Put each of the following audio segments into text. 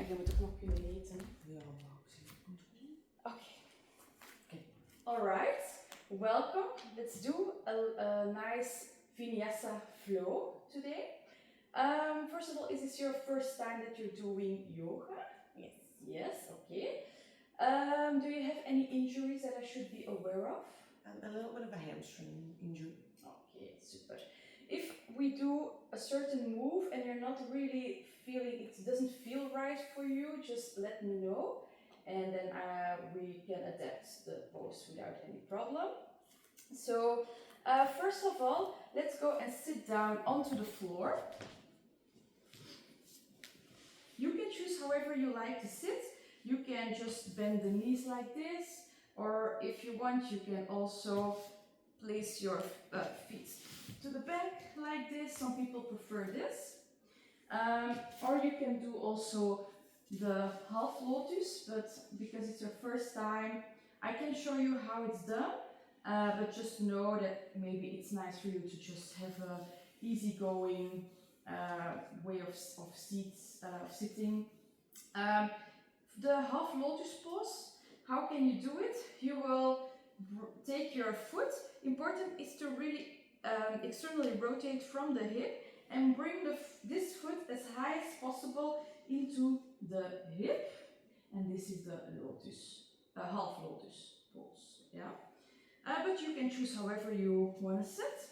En je moet ook nog kunnen eten. Ja, maar ik zie het goed. Okay. Alright, welcome. Let's do a nice vinyasa flow today. First of all, is this your first time that you're doing yoga? Yes. Yes, okay. Do you have any injuries that I should be aware of? A little bit of a hamstring injury. Okay, super. If we do a certain move and you're not really feeling, it doesn't feel right for you, just let me know. And then we can adapt the pose without any problem. So first of all, let's go and sit down onto the floor. You can choose however you like to sit. You can just bend the knees like this, or if you want, you can also place your feet to the back like this. Some people prefer this. Or you can do also the half lotus, but because it's your first time, I can show you how it's done, but just know that maybe it's nice for you to just have a easygoing way of sitting. The half lotus pose, how can you do it? You will take your foot. Important is to really externally rotate from the hip and bring this foot as high as possible into the hip, and this is the lotus, half lotus pose. Yeah, but you can choose however you want to sit.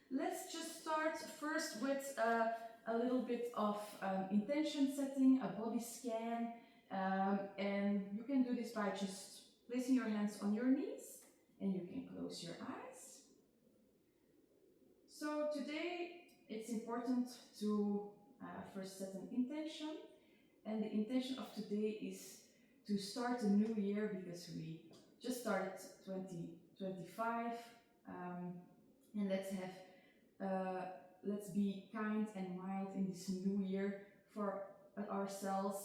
Let's just start first with a little bit of intention setting, a body scan, and you can do this by just placing your hands on your knees, and you can close your eyes. So today it's important to first set an intention, and the intention of today is to start a new year, because we just started 2025, and let's be kind and mild in this new year for ourselves.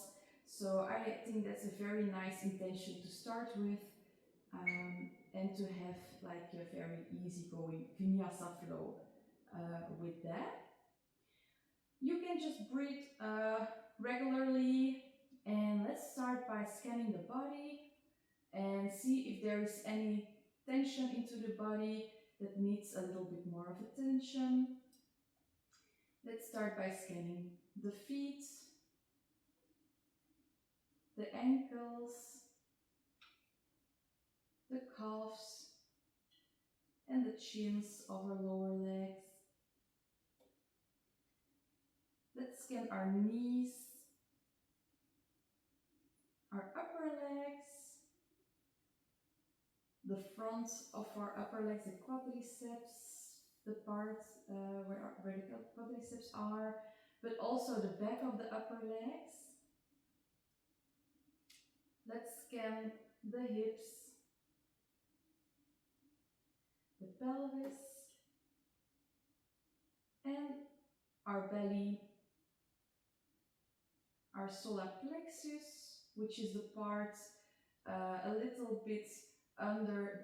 So I think that's a very nice intention to start with, and to have like a very easygoing vinyasa flow with that. You can just breathe regularly, and let's start by scanning the body and see if there is any tension into the body that needs a little bit more of attention. Let's start by scanning the feet, the ankles, the calves, and the chins of our lower legs. Let's scan our knees, our upper legs, the front of our upper legs, the quadriceps, the part where the quadriceps are, but also the back of the upper legs. Let's scan the hips, the pelvis, and our belly, our solar plexus, which is the part a little bit under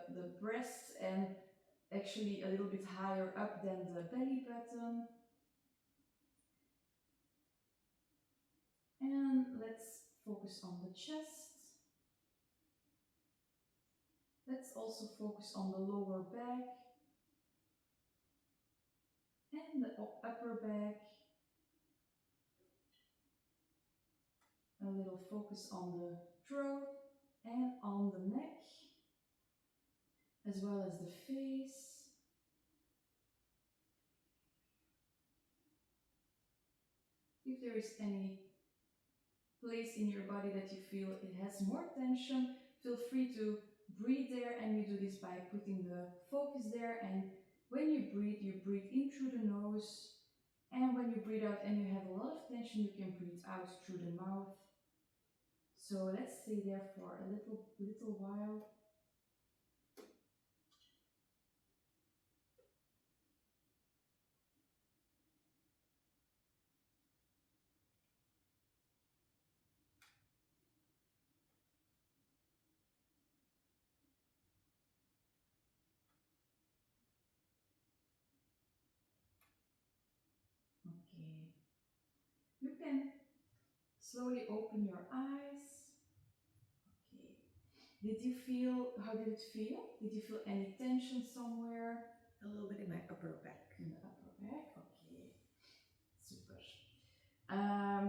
the breast and actually a little bit higher up than the belly button. And let's focus on the chest. Let's also focus on the lower back and the upper back. A little focus on the throat and on the neck, as well as the face. If there is any place in your body that you feel it has more tension, feel free to breathe there, and you do this by putting the focus there, and when you breathe in through the nose, and when you breathe out and you have a lot of tension, you can breathe out through the mouth. So let's stay there for a little while. Okay. You can Slowly open your eyes. Okay. Did you feel, how did it feel? Did you feel any tension somewhere? A little bit in my upper back. In the upper back, okay. Super.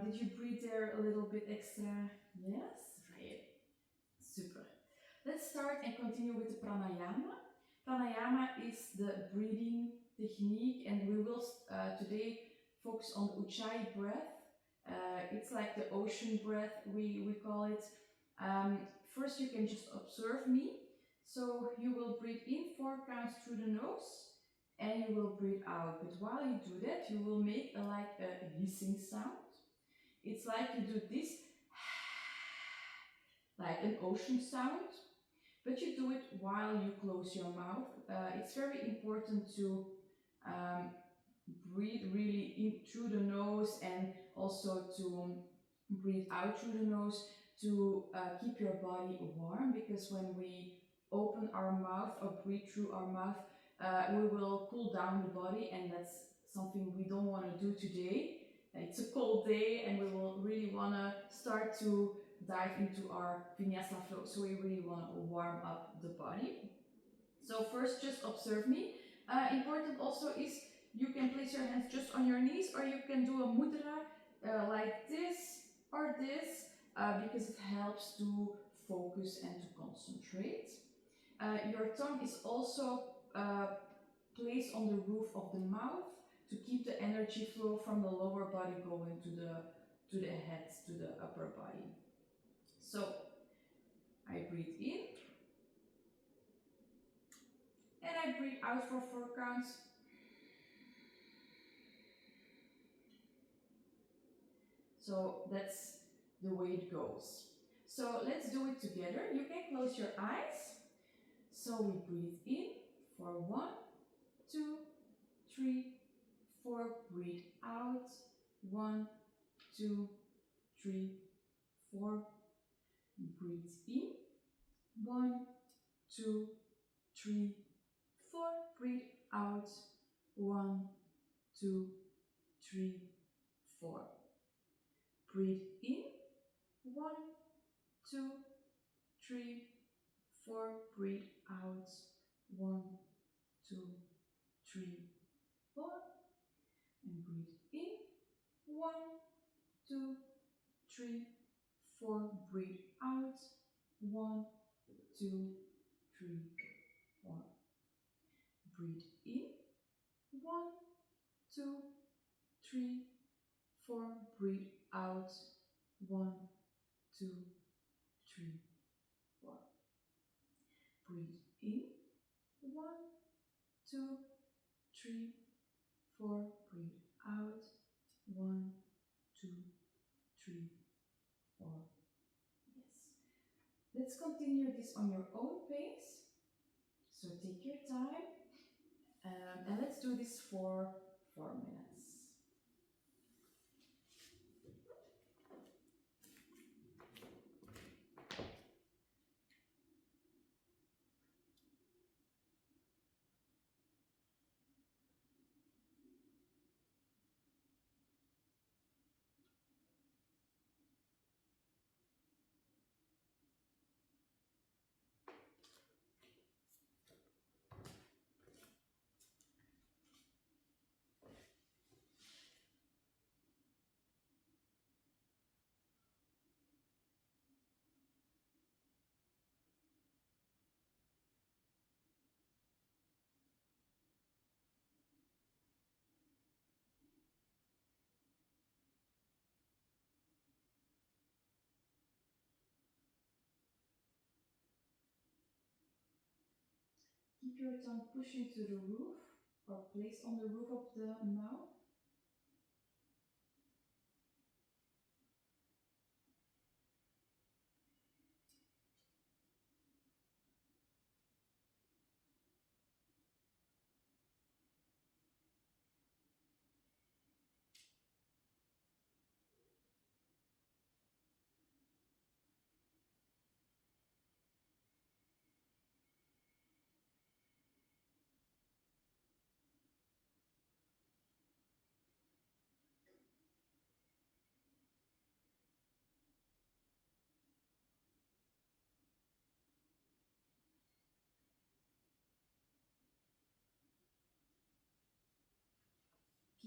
Did you breathe there a little bit extra? Yes? Okay. Super. Let's start and continue with the pranayama. Pranayama is the breathing technique, and we will today focus on the Ujjayi breath. It's like the ocean breath, we call it. First, you can just observe me. So you will breathe in 4 counts through the nose, and you will breathe out. But while you do that, you will make like a hissing sound. It's like you do this, like an ocean sound, but you do it while you close your mouth. It's very important to breathe really in through the nose, and also to breathe out through the nose to keep your body warm, because when we open our mouth or breathe through our mouth, we will cool down the body, and that's something we don't want to do today. It's a cold day, and we will really want to start to dive into our vinyasa flow, so we really want to warm up the body. So first, just observe me. Important also is you can place your hands just on your knees, or you can do a mudra like this or this, because it helps to focus and to concentrate. Your tongue is also placed on the roof of the mouth to keep the energy flow from the lower body going to the head, to the upper body. So I breathe in, and I breathe out for 4 counts. So that's the way it goes. So let's do it together. You can close your eyes. So we breathe in for 1, 2, 3, 4. Breathe out. 1, 2, 3, 4. Breathe in. 1, 2, 3, 4. Breathe out. 1, 2, 3, 4. Breathe in. 1, 2, 3, 4. Breathe out. 1, 2, 3, 4. And breathe in. 1, 2, 3, 4. Breathe out. 1, 2, 3, 4. Breathe in. 1, 2, 3, 4. Breathe out. 1, 2, 3, 4. Breathe in. 1, 2, 3, 4. Breathe out. 1, 2, 3, 4. Yes. Let's continue this on your own pace. So take your time, and let's do this for 4 minutes. Keep your tongue pushing to the roof, or placed on the roof of the mouth.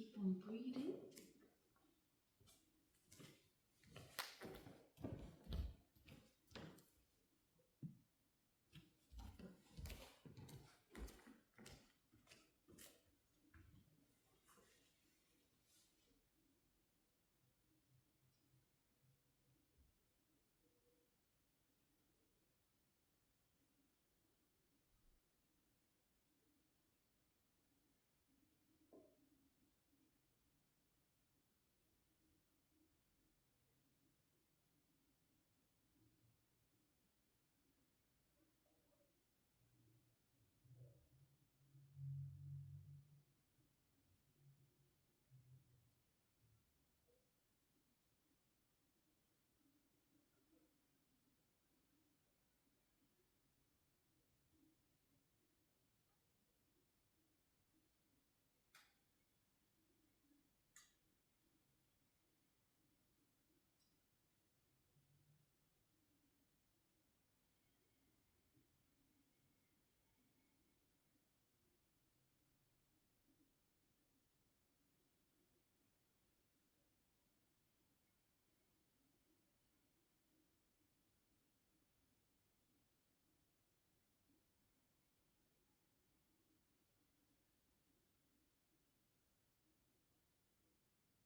Keep on breathing.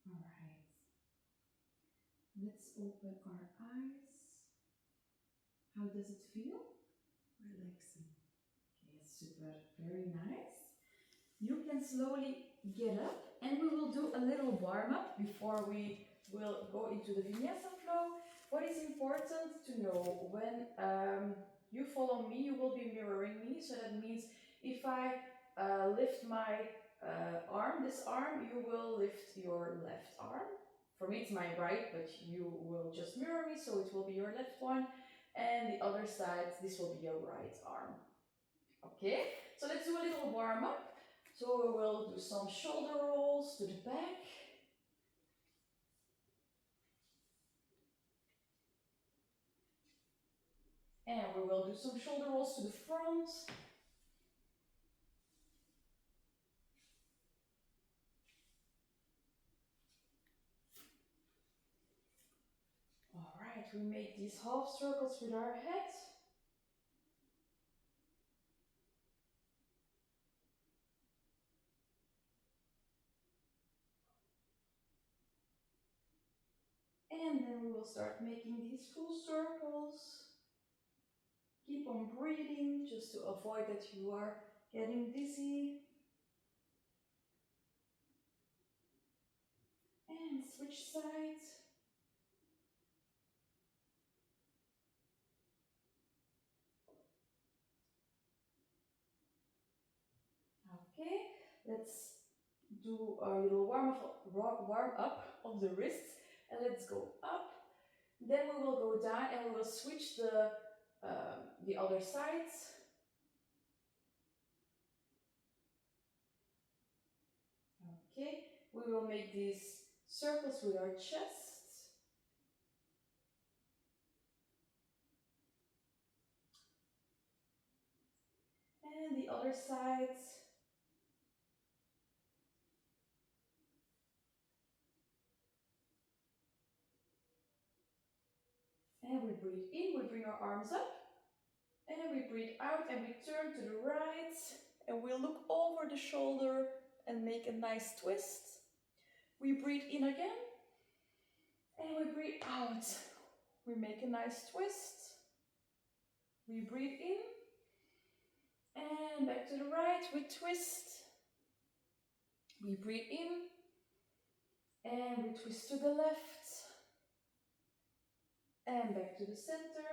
All right. Let's open our eyes. How does it feel? Relaxing. Okay, super. Very nice. You can slowly get up and we will do a little warm-up before we will go into the vinyasa flow. What is important to know, when you follow me, you will be mirroring me. So that means if I lift my arm, this arm, you will lift your left arm. For me it's my right, but you will just mirror me, so it will be your left one. And the other side, this will be your right arm. Okay, so let's do a little warm-up. So we will do some shoulder rolls to the back. And we will do some shoulder rolls to the front. All right, we make these half circles with our head. And then we will start making these full circles. Keep on breathing just to avoid that you are getting dizzy. And switch sides. Okay, let's do our little warm up of the wrists. And let's go up. Then we will go down and we will switch the other sides. Okay, we will make these circles with our chest. And the other sides. And we breathe in, we bring our arms up. And we breathe out and we turn to the right. And we'll look over the shoulder and make a nice twist. We breathe in again. And we breathe out. We make a nice twist. We breathe in. And back to the right, we twist. We breathe in. And we twist to the left. And back to the center.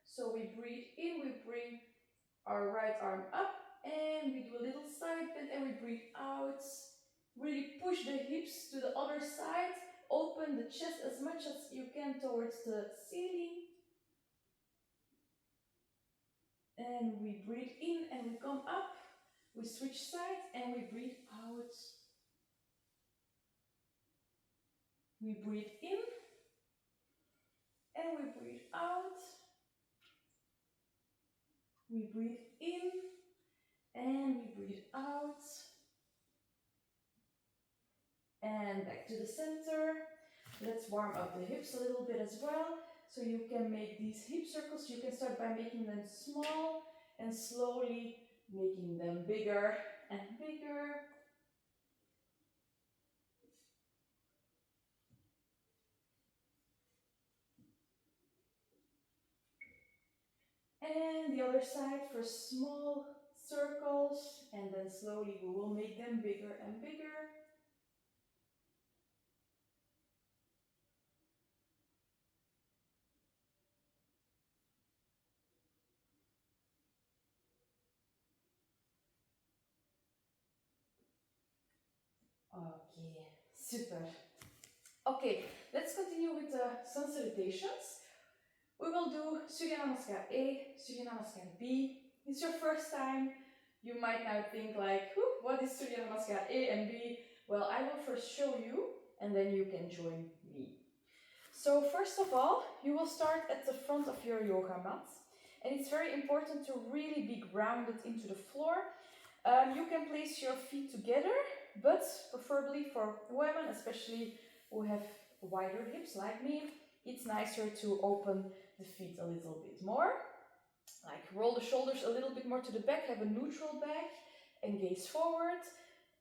So we breathe in, we bring our right arm up. And we do a little side bend and we breathe out. Really push the hips to the other side. Open the chest as much as you can towards the ceiling. And we breathe in and we come up. We switch sides and we breathe out. We breathe in and we breathe out. We breathe in and we breathe out. And back to the center. Let's warm up the hips a little bit as well. So you can make these hip circles. You can start by making them small and slowly making them bigger and bigger. And the other side for small circles, and then slowly we will make them bigger and bigger. Okay, super. Okay, let's continue with the sun salutations. We will do Surya Namaskar A, Surya Namaskar B. It's your first time. You might now think like, what is Surya Namaskar A and B? Well, I will first show you and then you can join me. So first of all, you will start at the front of your yoga mat. And it's very important to really be grounded into the floor. You can place your feet together, but preferably for women, especially who have wider hips like me, it's nicer to open the feet a little bit more. Like roll the shoulders a little bit more to the back, have a neutral back, and gaze forward.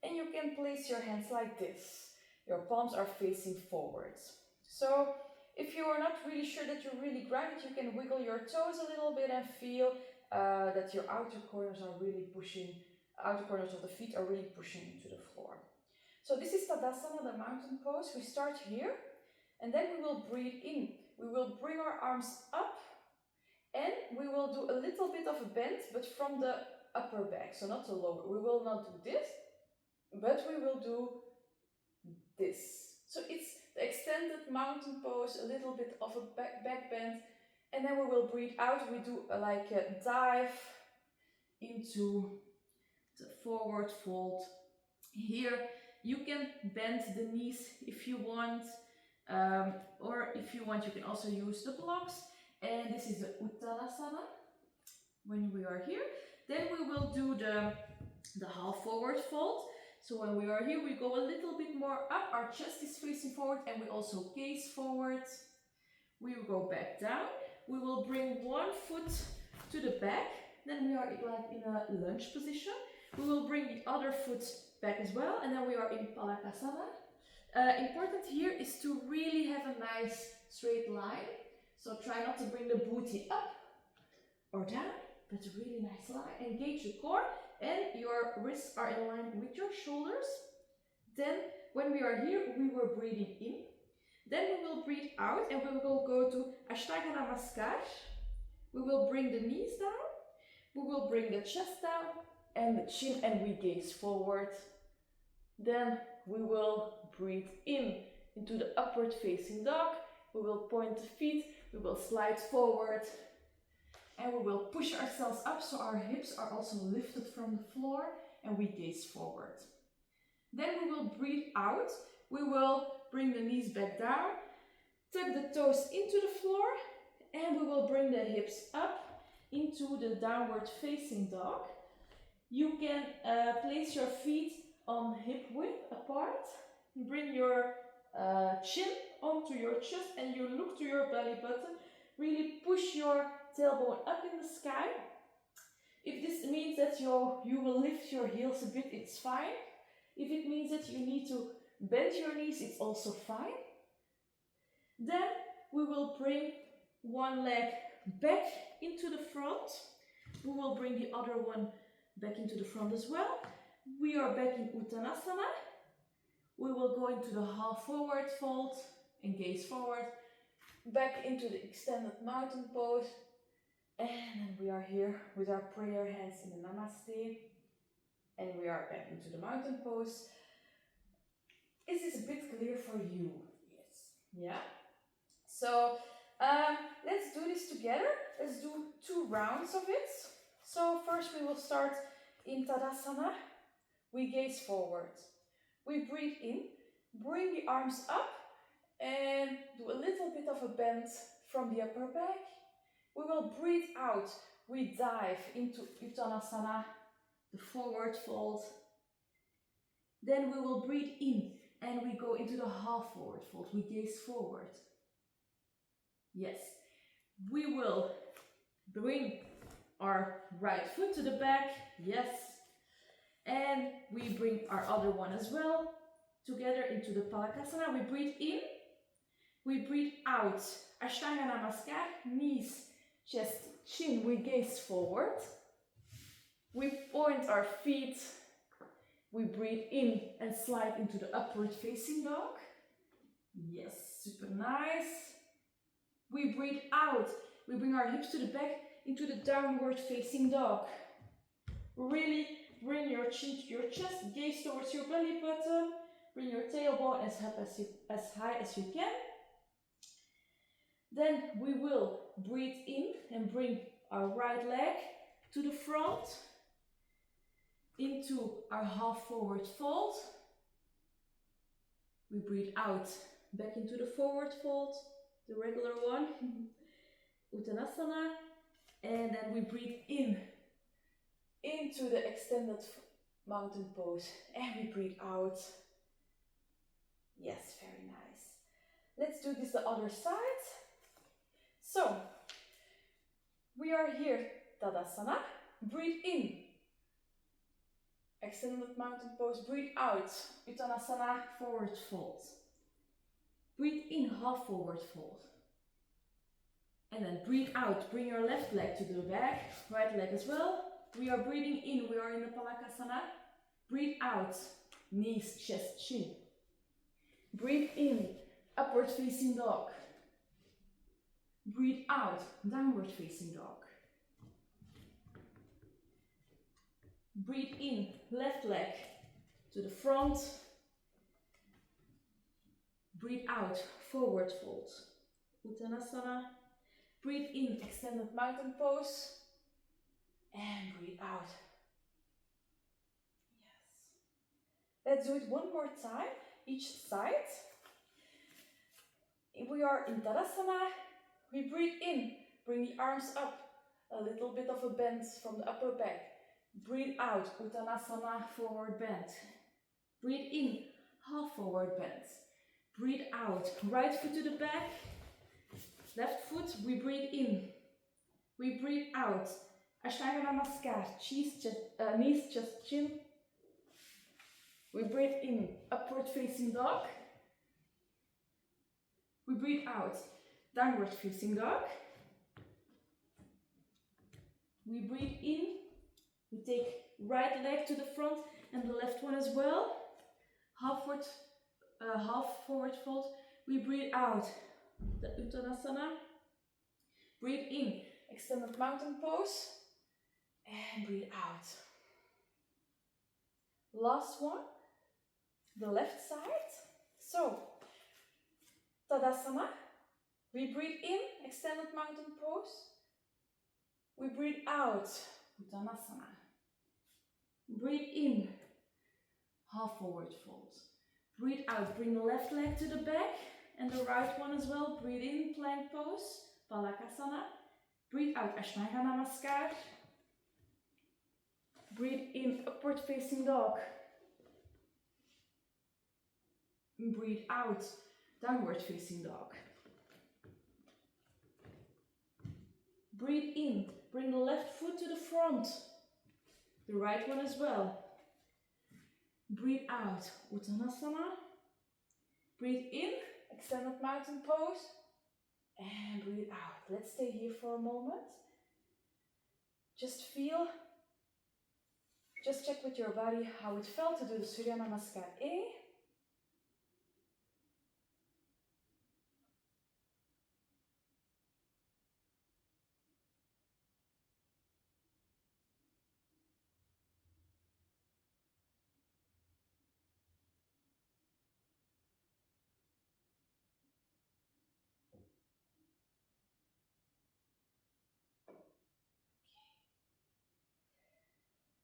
And you can place your hands like this. Your palms are facing forwards. So if you are not really sure that you're really grounded, you can wiggle your toes a little bit and feel that your outer corners of the feet are really pushing into the floor. So this is Tadasana, the mountain pose. We start here, and then we will breathe in. We will bring our arms up, and we will do a little bit of a bend, but from the upper back, so not the lower. We will not do this, but we will do this. So it's the extended mountain pose, a little bit of a back bend, and then we will breathe out. We do like a dive into the forward fold. Here you can bend the knees if you want, or if you want you can also use the blocks. And this is the Uttanasana. When we are here, then we will do the half forward fold. So when we are here, we go a little bit more up, our chest is facing forward, and we also gaze forward. We will go back down. We will bring one foot to the back, then we are like in a lunge position. We will bring the other foot back as well, and then we are in Palakasana. Important here is to really have a nice straight line. So try not to bring the booty up or down, but a really nice line. Engage the core, and your wrists are in line with your shoulders. Then when we are here, we were breathing in. Then we will breathe out, and we will go to Ashtanga Namaskar. We will bring the knees down. We will bring the chest down and the chin, and we gaze forward. Then we will breathe in into the upward facing dog. We will point the feet, we will slide forward, and we will push ourselves up so our hips are also lifted from the floor, and we gaze forward. Then we will breathe out. We will bring the knees back down, tuck the toes into the floor, and we will bring the hips up into the downward facing dog. You can place your feet on hip width apart. Bring your chin onto your chest, and you look to your belly button. Really push your tailbone up in the sky. If this means that you will lift your heels a bit, it's fine. If it means that you need to bend your knees, it's also fine. Then we will bring one leg back into the front. We will bring the other one back into the front as well. We are back in Uttanasana. We will go into the half forward fold and gaze forward. Back into the extended mountain pose. And then we are here with our prayer hands in the Namaste. And we are back into the mountain pose. Is this a bit clear for you? Yes. Yeah? So let's do this together. Let's do 2 rounds of it. So first we will start in Tadasana. We gaze forward. We breathe in, bring the arms up, and do a little bit of a bend from the upper back. We will breathe out. We dive into Uttanasana, the forward fold. Then we will breathe in. and we go into the half forward fold. We gaze forward. Yes. We will bring our right foot to the back. Yes. And we bring our other one as well together into the Palakasana. We breathe in. We breathe out. Ashtanga Namaskar. Knees, chest, chin. We gaze forward. We point our feet. We breathe in and slide into the upward facing dog. Yes, super nice. We breathe out. We bring our hips to the back into the downward facing dog. Really bring your chin to your chest, gaze towards your belly button. Bring your tailbone as high as you can. Then we will breathe in and bring our right leg to the front into our half forward fold. We breathe out back into the forward fold, the regular one, Uttanasana, and then we breathe in into the extended mountain pose, and we breathe out. Yes, very nice. Let's do this the other side. So, we are here, Tadasana. Breathe in, extended mountain pose. Breathe out, Uttanasana, forward fold. Breathe in, half forward fold. And then breathe out, bring your left leg to the back, right leg as well. We are breathing in, we are in the Palakasana. Breathe out, knees, chest, chin. Breathe in, upward facing dog. Breathe out, downward facing dog. Breathe in, left leg to the front. Breathe out, forward fold. Uttanasana. Breathe in, extended mountain pose. And breathe out. Yes. Let's do it one more time, each side. We are in Tadasana. We breathe in, bring the arms up, a little bit of a bend from the upper back. Breathe out, Uttanasana, forward bend. Breathe in, half forward bend. Breathe out, right foot to the back, left foot, we breathe in. We breathe out, Ashtanga Namaskar, knees, chest, chin. We breathe in, upward facing dog. We breathe out, downward facing dog. We breathe in, we take right leg to the front and the left one as well. Half forward fold. We breathe out, the Uttanasana. Breathe in, extended mountain pose. And breathe out. Last one, the left side. So, Tadasana. We breathe in, extended mountain pose. We breathe out, Uttanasana. Breathe in, half forward fold. Breathe out, bring the left leg to the back and the right one as well. Breathe in, plank pose, Palakasana. Breathe out, Ashtanga Namaskar. Breathe in, upward facing dog. Breathe out, downward facing dog. Breathe in, bring the left foot to the front, the right one as well. Breathe out, Uttanasana. Breathe in, extended mountain pose. And breathe out. Let's stay here for a moment. Just feel, just check with your body how it felt to do the Surya Namaskar A.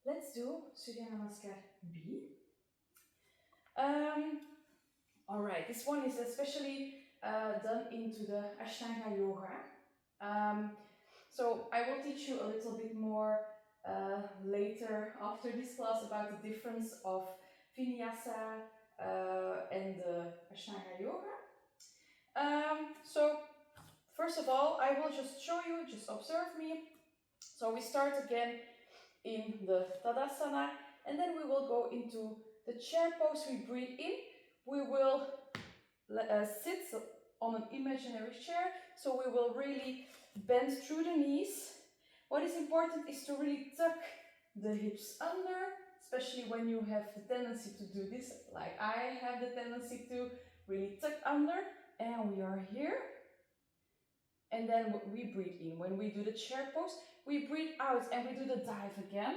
Let's do Surya Namaskar B. Alright, this one is especially done into the Ashtanga Yoga. So I will teach you a little bit more later after this class about the difference of Vinyasa, and the Ashtanga Yoga. So first of all, I will just show you, just observe me. So we start again in the Tadasana, and then we will go into the chair pose. We breathe in, we will sit on an imaginary chair, so we will really bend through the knees. What is important is to really tuck the hips under, especially when you have the tendency to do this, like I have the tendency to really tuck under, and we are here. And then we breathe in. When we do the chair pose, we breathe out and we do the dive again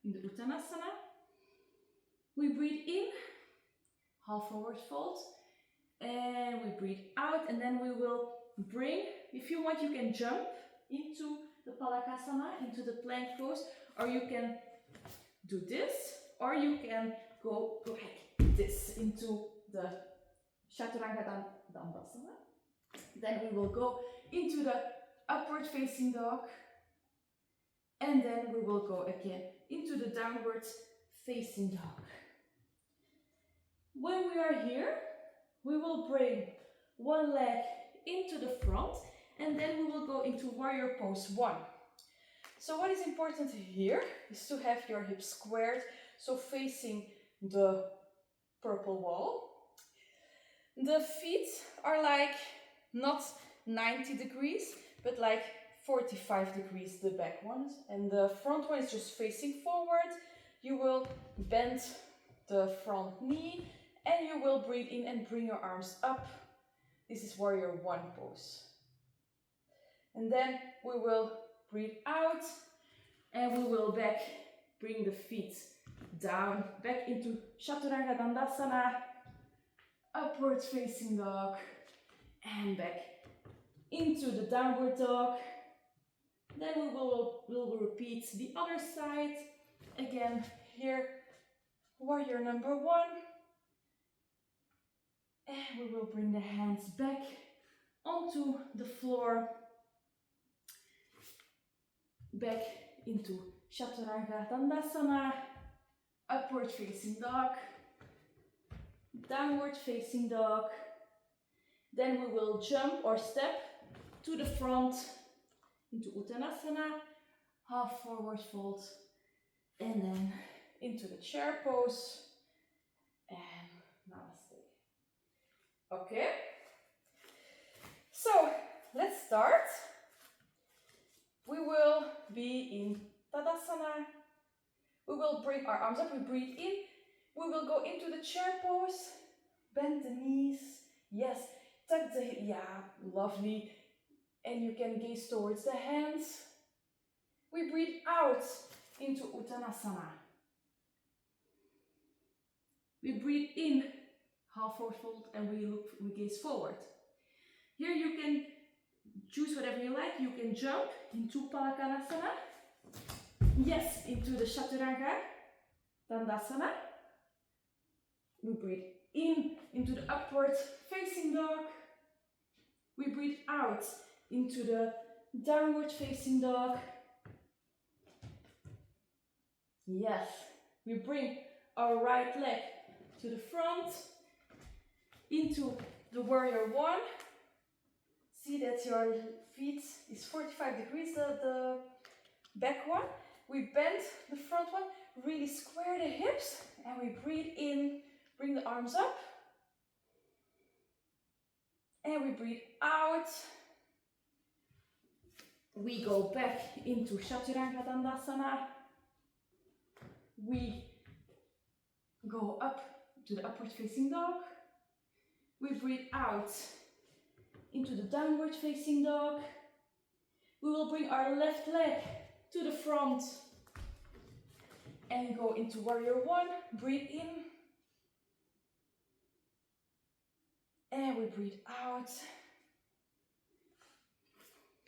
in the Uttanasana. We breathe in, half forward fold, and we breathe out, and then we will bring, if you want, you can jump into the Palakasana, into the plank pose, or you can do this, or you can go like this into the Chaturanga Dandasana. Then we will go into the upward facing dog, and then we will go again into the downward facing dog. When we are here, we will bring one leg into the front, and then we will go into warrior pose 1. So what is important here is to have your hips squared, so facing the purple wall. The feet are like not 90 degrees, but like 45 degrees, the back ones, and the front one is just facing forward. You will bend the front knee, and you will breathe in and bring your arms up. This is warrior 1 pose. And then we will breathe out, and we will bring the feet down, back into Chaturanga Dandasana, upward facing dog, and back into the downward dog. Then we will repeat the other side. Again, here, warrior number 1. And we will bring the hands back onto the floor, back into Chaturanga Dandasana, upward facing dog, downward facing dog. Then we will jump or step to the front into Uttanasana, half forward fold, and then into the chair pose, and namaste. Okay, so let's start. We will be in Tadasana. We will bring our arms up, we breathe in. We will go into the chair pose, bend the knees, yes, tuck the hip, yeah, lovely. And you can gaze towards the hands. We breathe out into Uttanasana. We breathe in, half forward fold, and we gaze forward. Here you can choose whatever you like. You can jump into Palakanasana. Yes, into the Chaturanga Dandasana. We breathe in into the upward facing dog. We breathe out into the downward facing dog. Yes, we bring our right leg to the front, into the warrior 1. See that your feet is 45 degrees, the back one. We bend the front one, really square the hips, and we breathe in, bring the arms up. And we breathe out. We go back into Chaturanga Dandasana. We go up to the upward facing dog. We breathe out into the downward facing dog. We will bring our left leg to the front and go into warrior 1. Breathe in. And we breathe out.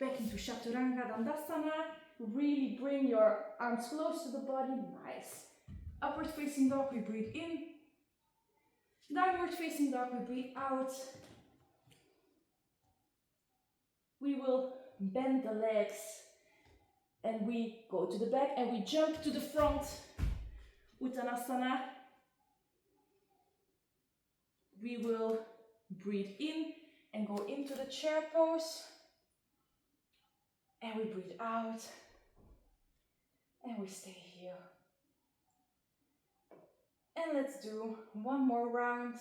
Back into Chaturanga Dandasana. Really bring your arms close to the body. Nice. Upward facing dog, we breathe in. Downward facing dog, we breathe out. We will bend the legs and we go to the back and we jump to the front. Uttanasana. we will breathe in and go into the chair pose. And we breathe out. And we stay here. And let's do one more round.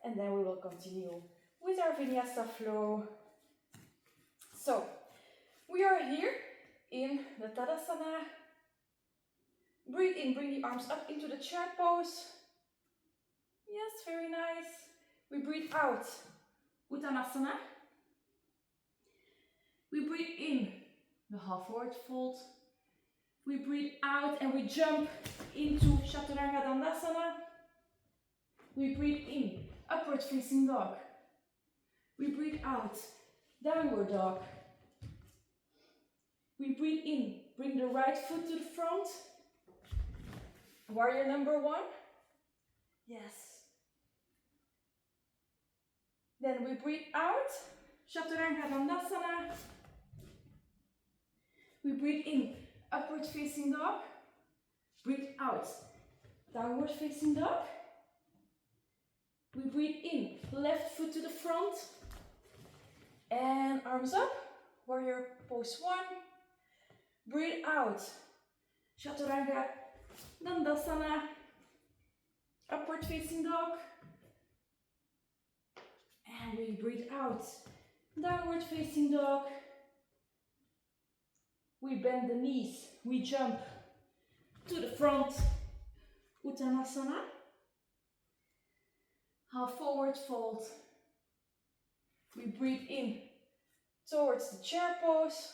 And then we will continue with our vinyasa flow. So, we are here in the Tadasana. Breathe in, bring the arms up into the chair pose. Yes, very nice. We breathe out, Uttanasana. We breathe in, the half forward fold. We breathe out and we jump into Chaturanga Dandasana. We breathe in, upward facing dog. We breathe out, downward dog. We breathe in, bring the right foot to the front. Warrior number 1. Yes. Then we breathe out, Chaturanga Dandasana. We breathe in, upward facing dog. Breathe out, downward facing dog. We breathe in, left foot to the front. And arms up, warrior pose 1. Breathe out, Chaturanga Dandasana. Upward facing dog. And we breathe out, downward facing dog. We bend the knees, we jump to the front, Uttanasana. Half forward fold. We breathe in towards the chair pose.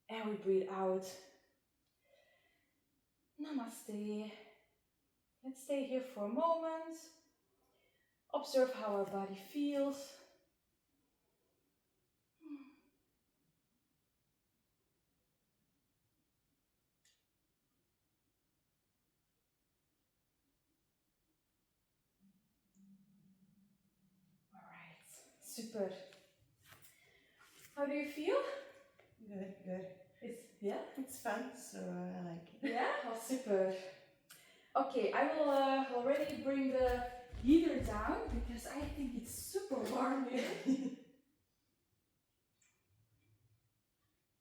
And we breathe out. Namaste. Let's stay here for a moment. Observe how our body feels. Alright, super. How do you feel? Good, good. It's fun, so I like it. Yeah? Oh, super. Okay, I will already bring the heater down because I think it's super warm here.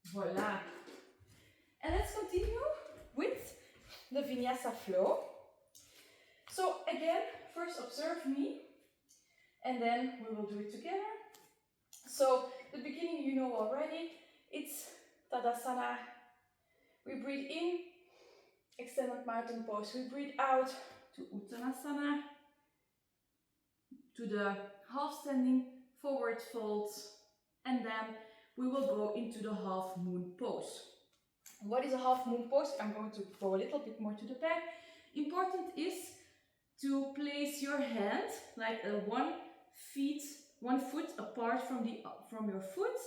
Voila. And let's continue with the vinyasa flow. So again, first observe me and then we will do it together. So the beginning you know already, it's Tadasana. We breathe in, extended mountain pose. We breathe out to Uttanasana, to the half standing forward folds, and then we will go into the half moon pose. What is a half moon pose? I'm going to go a little bit more to the back. Important is to place your hand like one foot apart from your foot,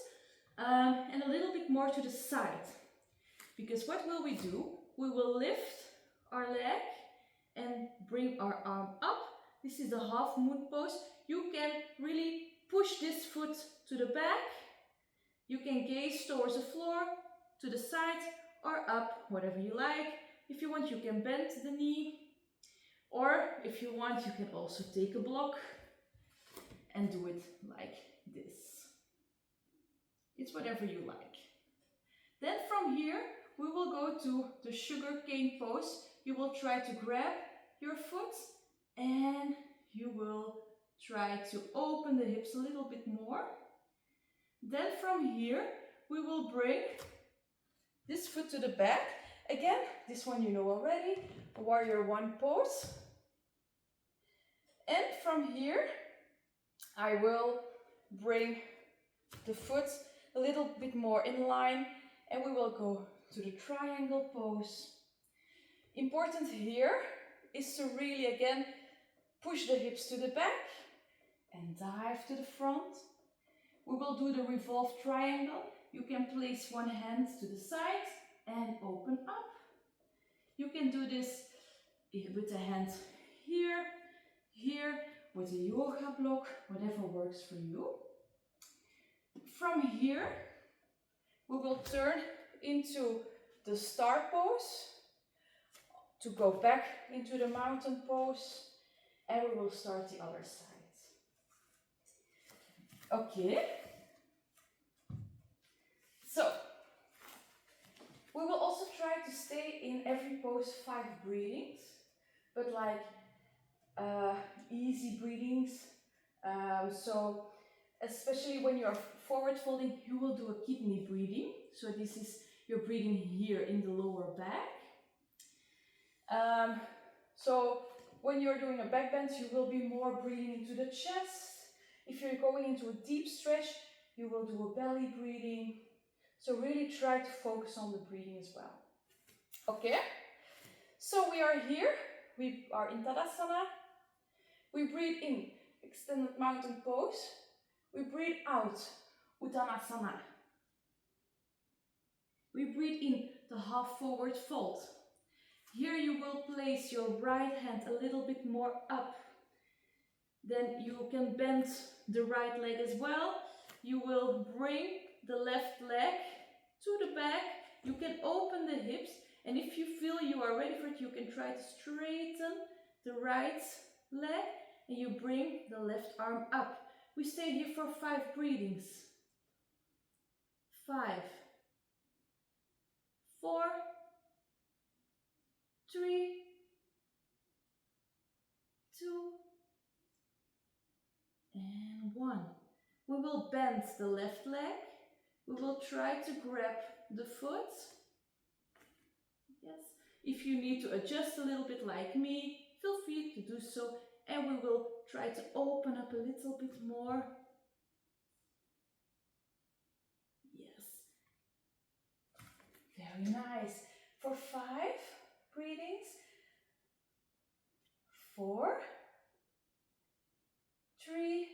and a little bit more to the side. Because what will we do? We will lift our leg and bring our arm up. This is the half moon pose. You can really push this foot to the back. You can gaze towards the floor, to the side or up, whatever you like. If you want, you can bend the knee. Or if you want, you can also take a block and do it like this. It's whatever you like. Then from here, we will go to the sugar cane pose. You will try to grab your foot and you will try to open the hips a little bit more. Then from here, we will bring this foot to the back. Again, this one you know already, warrior 1 pose. And from here, I will bring the foot a little bit more in line and we will go to the triangle pose. Important here is to really again push the hips to the back and dive to the front. We will do the revolve triangle. You can place one hand to the side and open up. You can do this with a hand here, here, with a yoga block, whatever works for you. From here, we will turn into the star pose to go back into the mountain pose. And we will start the other side. Okay. So, we will also try to stay in every pose 5 breathings, but like easy breathings. So, especially when you're forward folding, you will do a kidney breathing. So this is your breathing here in the lower back. So when you're doing a back bend, you will be more breathing into the chest. If you're going into a deep stretch, you will do a belly breathing. So really try to focus on the breathing as well. Okay, so we are here. We are in Tadasana. We breathe in, extended mountain pose. We breathe out, Uttanasana. We breathe in, the half forward fold. Here you will place your right hand a little bit more up. Then you can bend the right leg as well. You will bring the left leg to the back. You can open the hips, and if you feel you are ready for it, you can try to straighten the right leg and you bring the left arm up. We stay here for 5 breathings. 5, 4, 3, 2, and 1. We will bend the left leg. We will try to grab the foot. Yes. If you need to adjust a little bit like me, feel free to do so. And we will try to open up a little bit more. Yes. Very nice. For 5 breathings. 4, 3,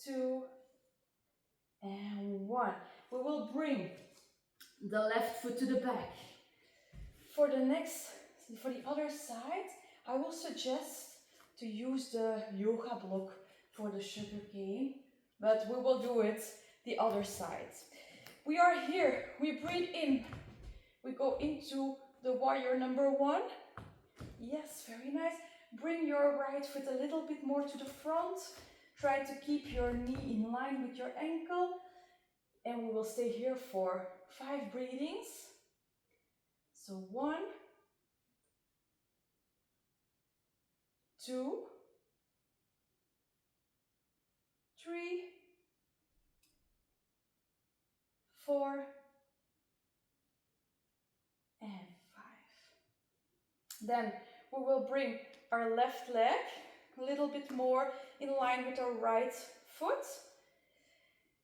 2, and 1. We will bring the left foot to the back. For the other side, I will suggest to use the yoga block for the sugar cane, but we will do it the other side. We are here, we breathe in, we go into the warrior number 1. Yes, very nice. Bring your right foot a little bit more to the front. Try to keep your knee in line with your ankle. And we will stay here for 5 breathings. So 1, 2, 3, 4, and 5. Then we will bring our left leg a little bit more in line with our right foot.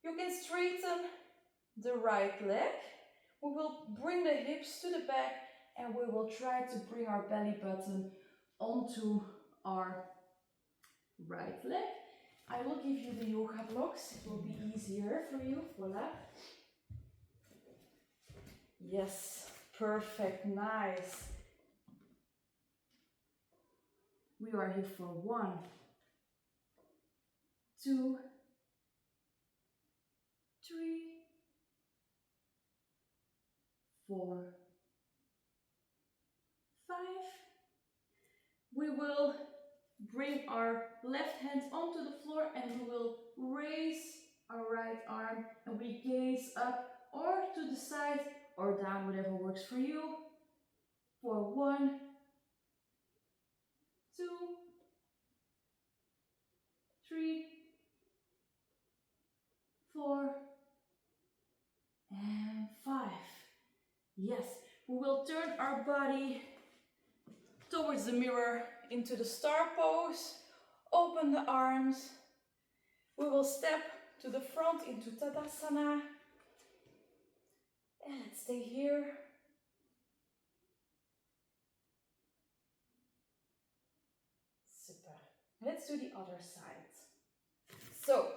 You can straighten the right leg. We will bring the hips to the back and we will try to bring our belly button onto our right leg. I will give you the yoga blocks, it will be easier for you. Voila. Yes, perfect, nice. We are here for 1, 2, 3, 4, 5. We will bring our left hand onto the floor and we will raise our right arm and we gaze up or to the side or down, whatever works for you. For 1, 2, 3, 4, and 5. Yes, we will turn our body towards the mirror into the star pose. Open the arms. We will step to the front into Tadasana. And let's stay here. Super. Let's do the other side. So,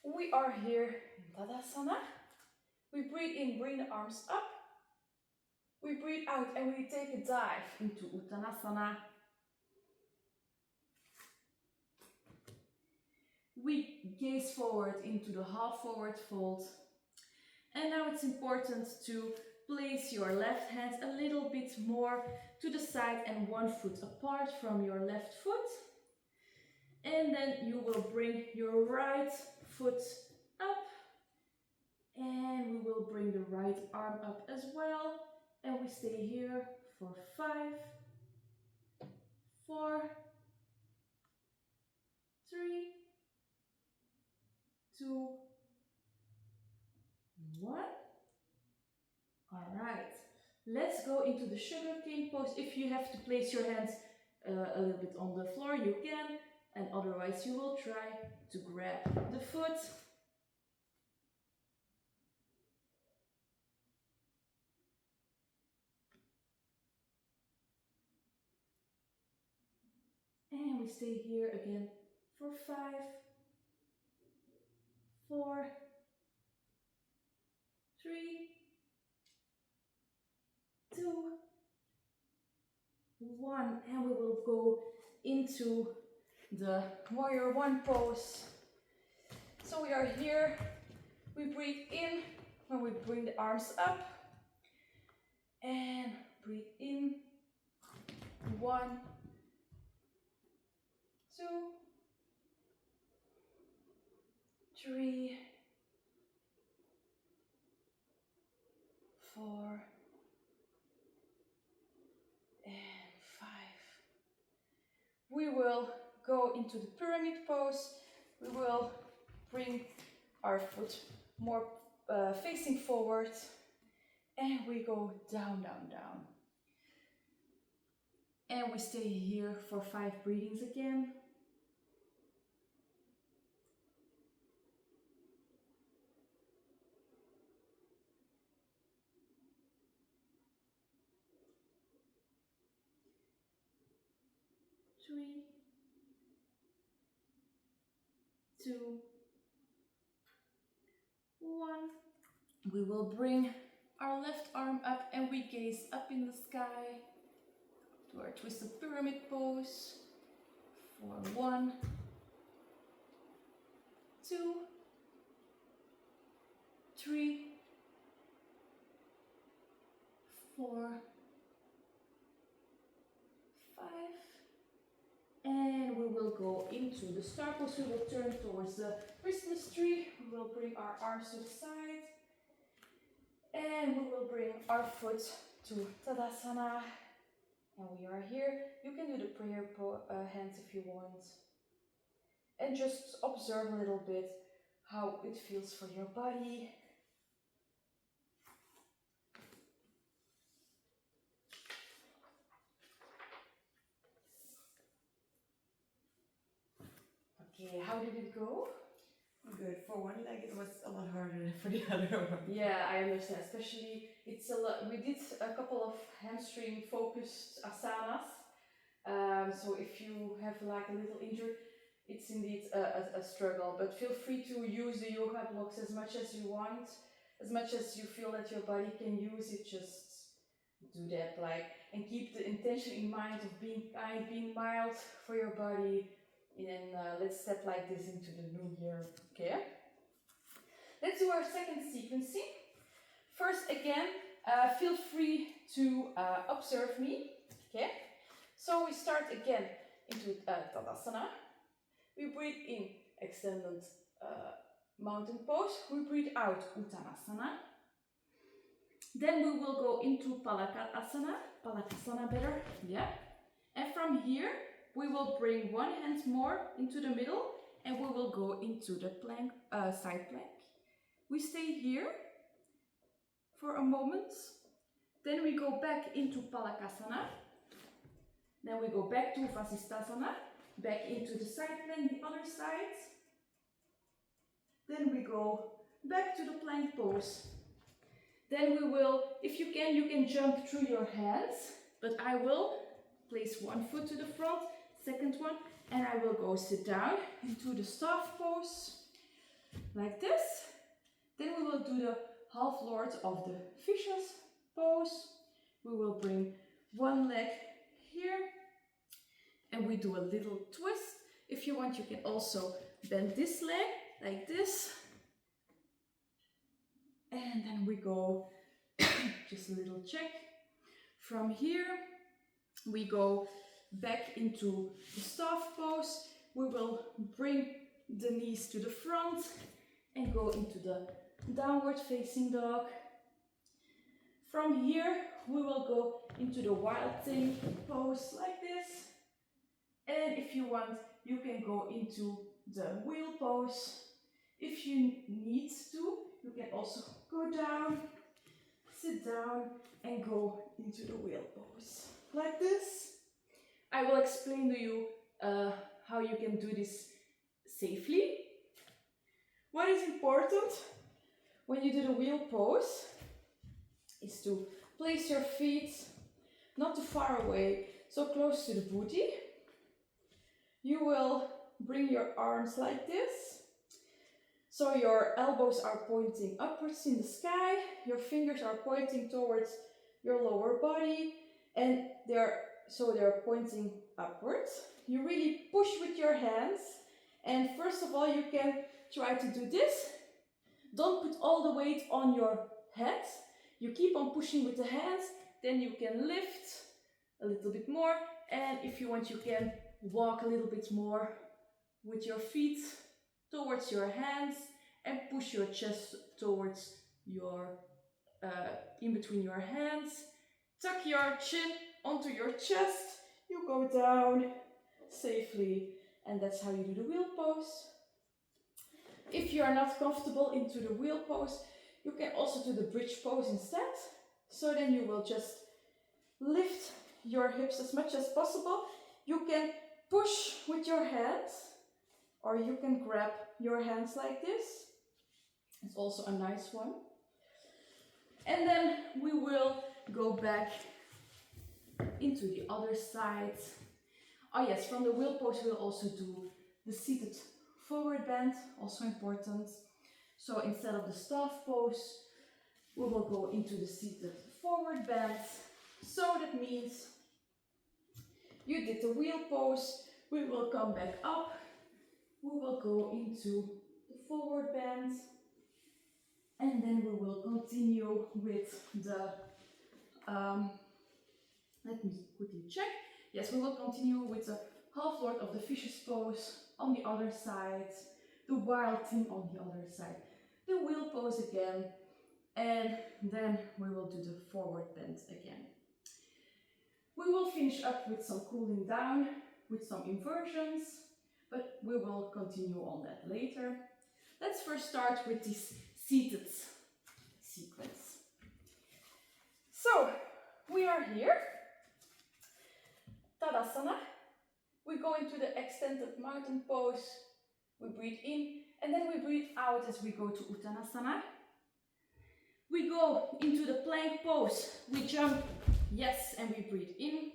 we are here in Tadasana. We breathe in, bring the arms up. We breathe out and we take a dive into Uttanasana. We gaze forward into the half forward fold. And now it's important to place your left hand a little bit more to the side and one foot apart from your left foot. And then you will bring your right foot up. And we will bring the right arm up as well. And we stay here for 5, 4, 3, 2, 1. All right. Let's go into the sugar cane pose. If you have to place your hands a little bit on the floor, you can. And otherwise you will try to grab the foot. And we stay here again for 5, 4, 3, 2, 1. And we will go into the warrior 1 pose. So we are here. We breathe in when we bring the arms up. And breathe in. 1, 2, 3, 4, and 5. We will go into the pyramid pose. We will bring our foot more facing forward. And we go down, down, down. And we stay here for 5 breathings again. Three, 2, 1. We will bring our left arm up and we gaze up in the sky to our twisted pyramid pose for 1, 2, 3, 4, 5. And we will go into the star pose. We will turn towards the Christmas tree. We will bring our arms to the side. And we will bring our foot to Tadasana. And we are here. You can do the prayer hands if you want. And just observe a little bit how it feels for your body. Okay, how did it go? Good. For one leg, it was a lot harder than for the other one. Yeah, I understand. Especially, it's a lot. We did a couple of hamstring focused asanas. So if you have like a little injury, it's indeed a struggle. But feel free to use the yoga blocks as much as you want, as much as you feel that your body can use it. Just do that, and keep the intention in mind of being kind, being mild for your body. And let's step like this into the new year, okay? Let's do our second sequencing. First, again, feel free to observe me, okay? So we start again into Tadasana. We breathe in, extended mountain pose. We breathe out, Uttanasana. Then we will go into Palakasana better, yeah? And from here, we will bring one hand more into the middle and we will go into the plank, side plank. We stay here for a moment. Then we go back into Palakasana. Then we go back to Vasisthasana, back into the side plank, the other side. Then we go back to the plank pose. Then we will, if you can jump through your hands, but I will place one foot to the front, second one, and I will go sit down into the staff pose, like this. Then we will do the half lord of the fishes pose. We will bring one leg here, and we do a little twist. If you want, you can also bend this leg, like this. And then we go, just just a little check. From here, we go back into the staff pose. We will bring the knees to the front and go into the downward facing dog. From here, we will go into the wild thing pose like this. And if you want, you can go into the wheel pose. If you need to, you can also go down, sit down, and go into the wheel pose like this. I will explain to you how you can do this safely. What is important when you do the wheel pose is to place your feet not too far away, so close to the booty. You will bring your arms like this. So your elbows are pointing upwards in the sky, your fingers are pointing towards your lower body, and they're pointing upwards. You really push with your hands, and first of all you can try to do this. Don't put all the weight on your head. You keep on pushing with the hands, then you can lift a little bit more, and if you want you can walk a little bit more with your feet towards your hands and push your chest towards your, in between your hands. Tuck your chin onto your chest, you go down safely, and that's how you do the wheel pose. If you are not comfortable into the wheel pose, you can also do the bridge pose instead. So then you will just lift your hips as much as possible. You can push with your hands, or you can grab your hands like this. It's also a nice one. And then we will go back into the other side. Oh yes, from the wheel pose we'll also do the seated forward bend, also important. So instead of the staff pose, we will go into the seated forward bend. So that means you did the wheel pose, we will come back up, we will go into the forward bend, and then we will continue with the, let me quickly check. Yes, we will continue with the half lord of the fishes pose on the other side, the wild thing on the other side, the wheel pose again, and then we will do the forward bend again. We will finish up with some cooling down, with some inversions, but we will continue on that later. Let's first start with this seated sequence. So, we are here, Tadasana. We go into the extended mountain pose, we breathe in, and then we breathe out as we go to Uttanasana. We go into the plank pose, we jump, yes, and we breathe in.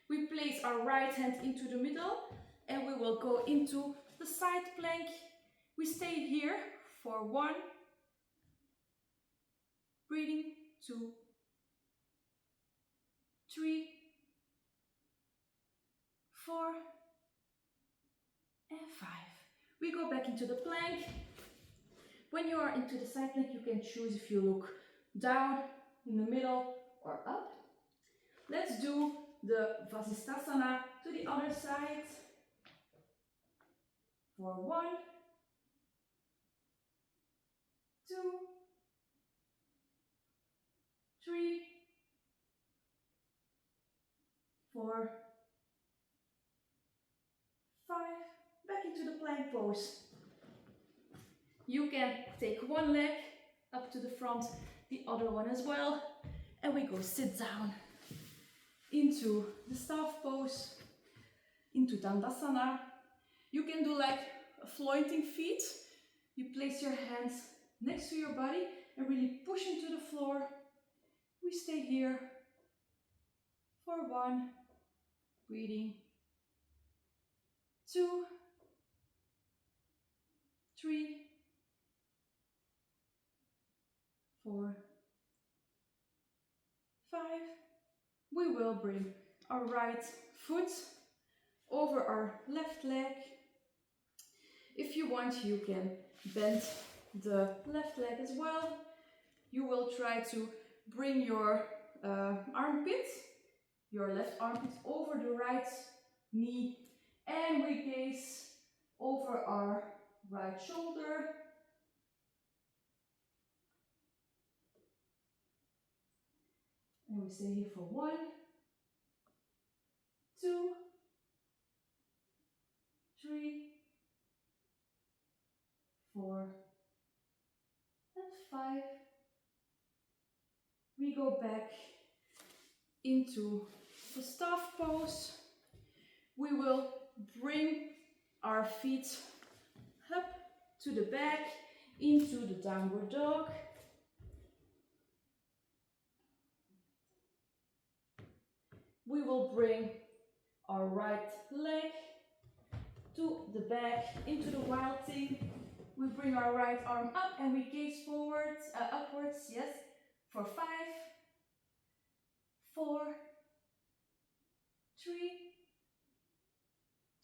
We place our right hand into the middle, and we will go into the side plank. We stay here for 1, breathing, 2, 3, 4, and 5. We go back into the plank. When you are into the side plank, you can choose if you look down, in the middle, or up. Let's do the Vasisthasana to the other side. For 1, 2, 3, 4, 5. Back into the plank pose. You can take one leg up to the front, the other one as well, and we go sit down into the staff pose, into Dandasana. You can do like a floating feet. You place your hands next to your body and really push into the floor. We stay here for 1, breathing, 2, 3, 4, 5. We will bring our right foot over our left leg. If you want, you can bend the left leg as well. You will try to bring your armpit, your left armpit over the right knee, and we gaze over our right shoulder. And we stay here for 1, 2, 3, 4, and 5. We go back into the staff pose. We will bring our feet up to the back into the downward dog. We will bring our right leg to the back into the wild thing. We bring our right arm up and we gaze forward, upwards, yes, for 5, 4, 3,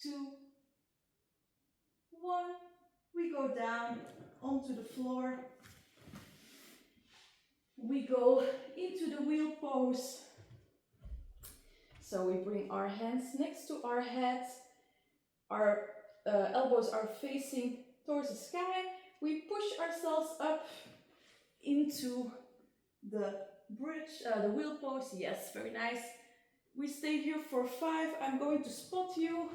2, 1. We go down onto the floor. We go into the wheel pose. So we bring our hands next to our head. Our elbows are facing towards the sky. We push ourselves up into the bridge, the wheel pose. Yes, very nice. We stay here for 5. I'm going to spot you.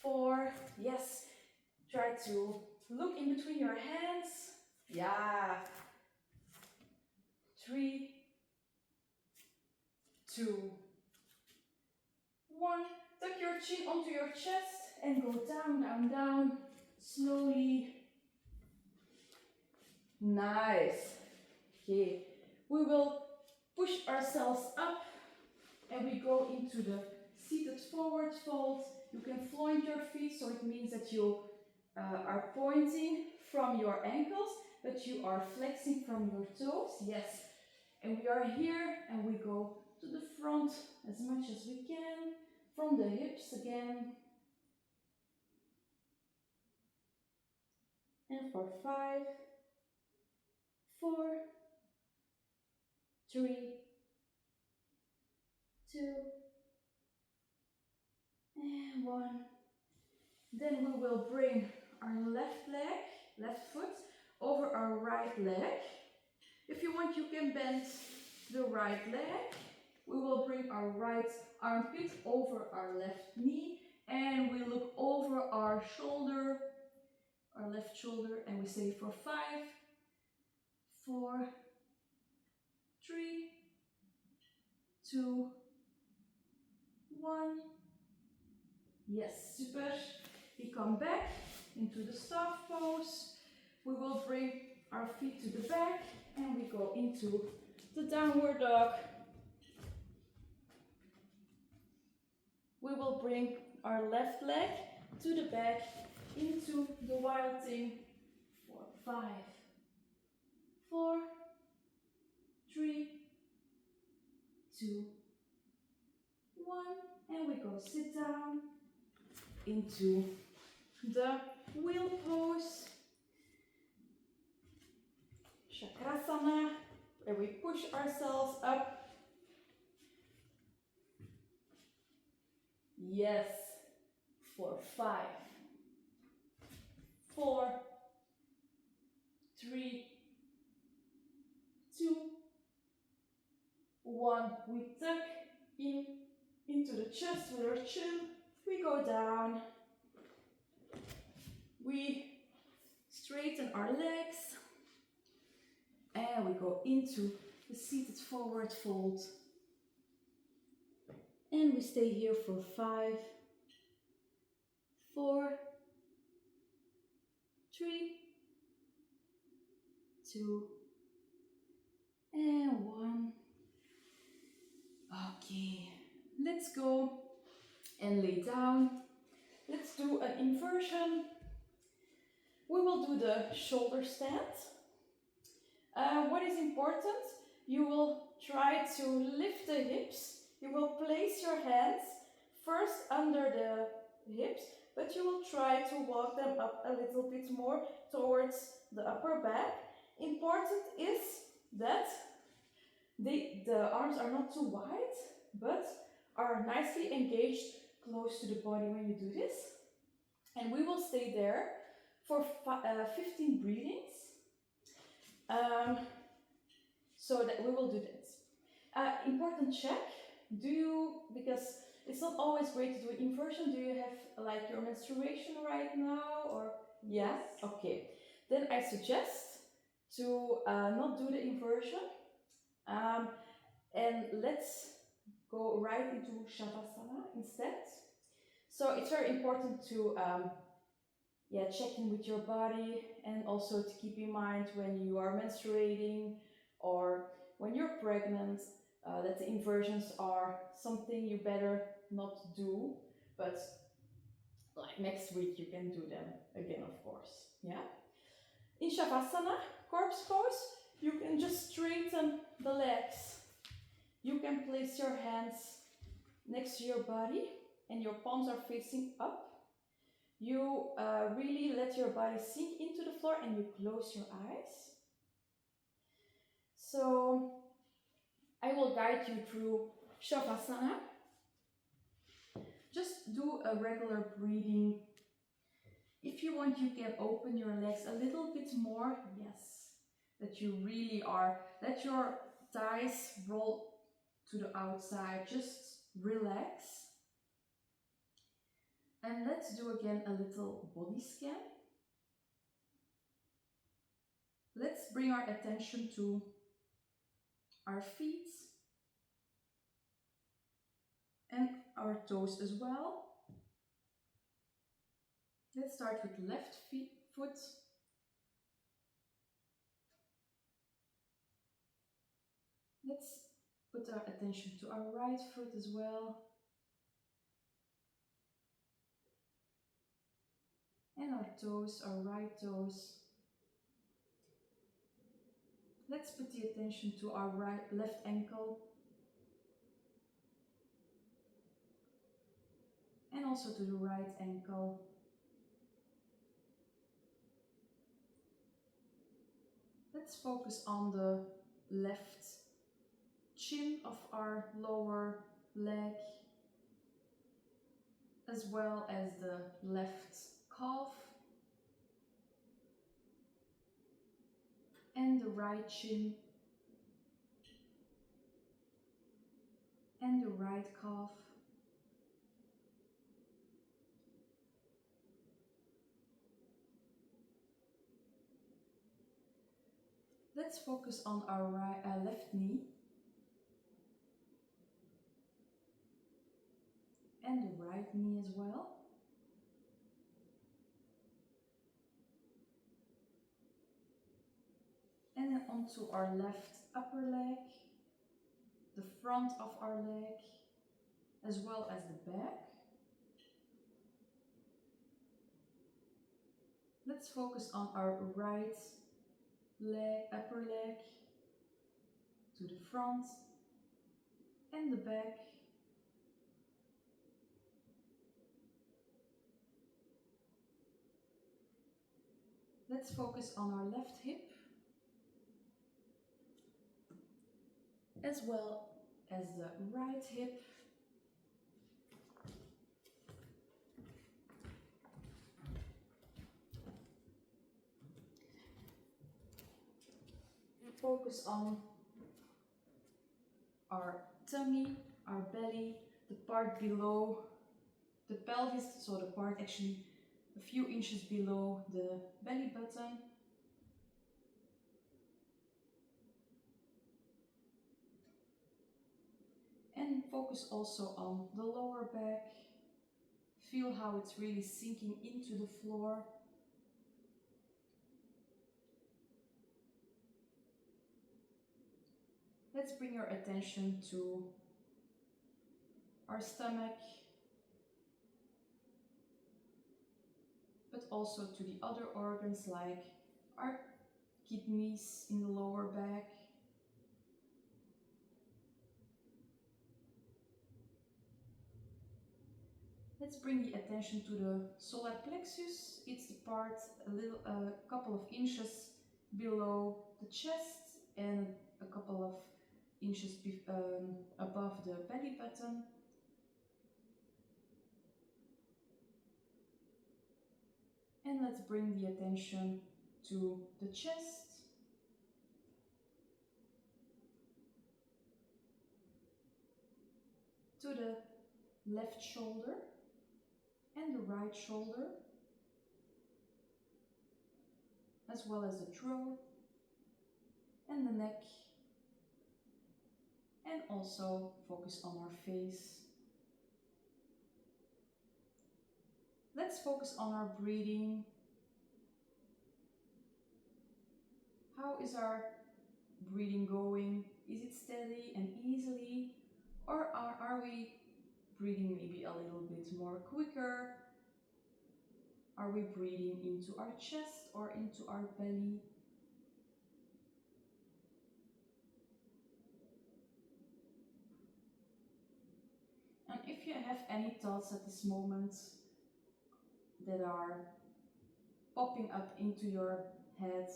4. Yes. Try to look in between your hands. Yeah. 3, 2, 1. Tuck your chin onto your chest and go down, down, down. Slowly. Nice. Okay. We will push ourselves up and we go into the seated forward fold. You can floint your feet, so it means that you are pointing from your ankles, but you are flexing from your toes. Yes. And we are here and we go to the front as much as we can. From the hips again. And for 5, 4, 3, 2, and 1. Then we will bring our left leg, left foot, over our right leg. If you want, you can bend the right leg. We will bring our right armpit over our left knee and we look over our shoulder, our left shoulder, and we stay for 5, 4, 3, 2, 1. Yes, super. We come back into the staff pose. We will bring our feet to the back and we go into the downward dog. We will bring our left leg to the back into the wild thing for 5, 4, 3, 2, 1, and we go sit down into the wheel pose, Chakrasana, where we push ourselves up. Yes, for 5, 4, 3, 2, 1. We tuck in into the chest with our chin. We go down. We straighten our legs. And we go into the seated forward fold. And we stay here for 5, 4, 3, 2, and 1. Okay, let's go and lay down. Let's do an inversion. We will do the shoulder stand. What is important? You will try to lift the hips. You will place your hands first under the hips, but you will try to walk them up a little bit more towards the upper back. Important is that The arms are not too wide, but are nicely engaged close to the body when you do this. And we will stay there for 15 breathings. So that we will do this. Important check, because it's not always great to do inversion, do you have like your menstruation right now, or? Yeah, okay. Then I suggest to not do the inversion, and let's go right into Shavasana instead. So it's very important to check in with your body, and also to keep in mind when you are menstruating or when you're pregnant, that the inversions are something you better not do, but like next week you can do them again, of course. Yeah. In Shavasana, corpse pose, you can just straighten the legs. You can place your hands next to your body and your palms are facing up. You really let your body sink into the floor and you close your eyes. So I will guide you through Shavasana. Just do a regular breathing. If you want, you can open your legs a little bit more. Yes, that you really are. Let your thighs roll to the outside. Just relax. And let's do again a little body scan. Let's bring our attention to our feet and our toes as well. Let's start with left foot. Let's put our attention to our right foot as well. And our toes, our right toes. Let's put the attention to our left ankle. And also to the right ankle. Let's focus on the left shin of our lower leg, as well as the left calf and the right shin and the right calf. Let's focus on our left knee and the right knee as well. And then onto our left upper leg, the front of our leg, as well as the back. Let's focus on our right leg, upper leg, to the front and the back. Let's focus on our left hip, as well as the right hip. Focus on our tummy, our belly, the part below the pelvis, so the part actually a few inches below the belly button. And focus also on the lower back. Feel how it's really sinking into the floor. Let's bring your attention to our stomach, but also to the other organs like our kidneys in the lower back. Let's bring the attention to the solar plexus. It's the part a couple of inches below the chest and a couple of inches above the belly button. And let's bring the attention to the chest, to the left shoulder and the right shoulder, as well as the throat and the neck, and also focus on our face. Let's focus on our breathing. How is our breathing going? Is it steady and easily? Or are we breathing maybe a little bit more quicker? Are we breathing into our chest or into our belly? And if you have any thoughts at this moment that are popping up into your head,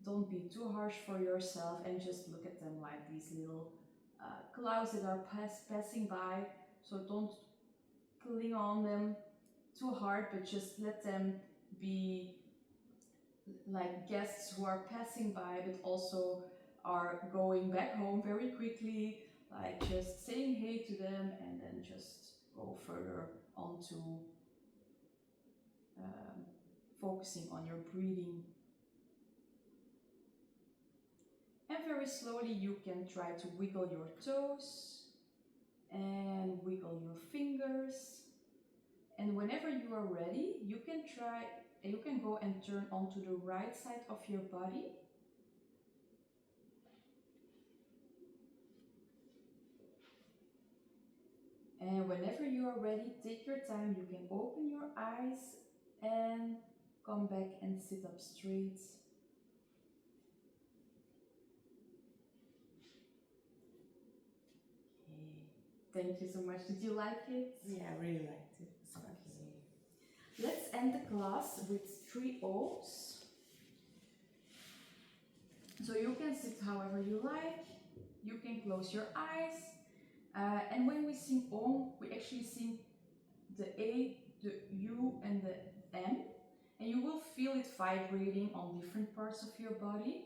don't be too harsh for yourself and just look at them like these little clouds that are passing by. So don't cling on them too hard, but just let them be like guests who are passing by, but also are going back home very quickly, like just saying hey to them and then just go further on to focusing on your breathing. And very slowly you can try to wiggle your toes and wiggle your fingers. And whenever you are ready, you can go and turn onto the right side of your body. And whenever you are ready, take your time. You can open your eyes and come back and sit up straight. Okay. Thank you so much. Did you like it? Yeah, I really liked it. Okay. Let's end the class with 3 O's. So you can sit however you like. You can close your eyes. And when we sing Om, we actually sing the A, the U, and the M. And you will feel it vibrating on different parts of your body.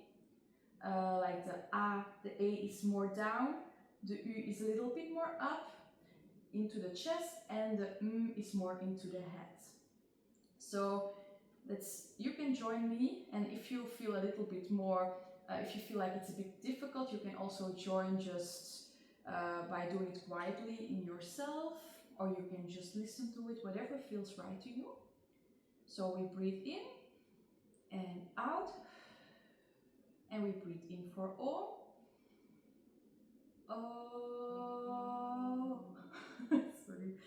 Like the A, the A is more down, the U is a little bit more up into the chest, and the M is more into the head. So you can join me, and if you feel a little bit more, if you feel like it's a bit difficult, you can also join just by doing it quietly in yourself, or you can just listen to it, whatever feels right to you. So we breathe in and out, and we breathe in for Om. Oh, sorry.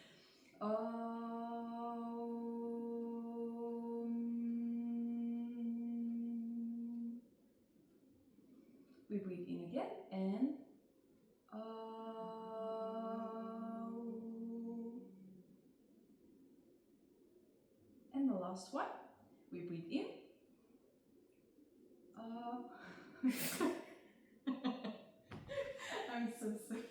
We breathe in again and and the last one, we breathe in. I'm so sorry.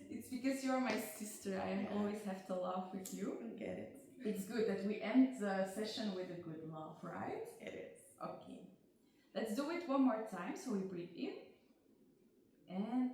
It's because you're my sister. I always have to laugh with you. I get it. It's good that we end the session with a good laugh, right? It is. Okay. Let's do it one more time. So we breathe in and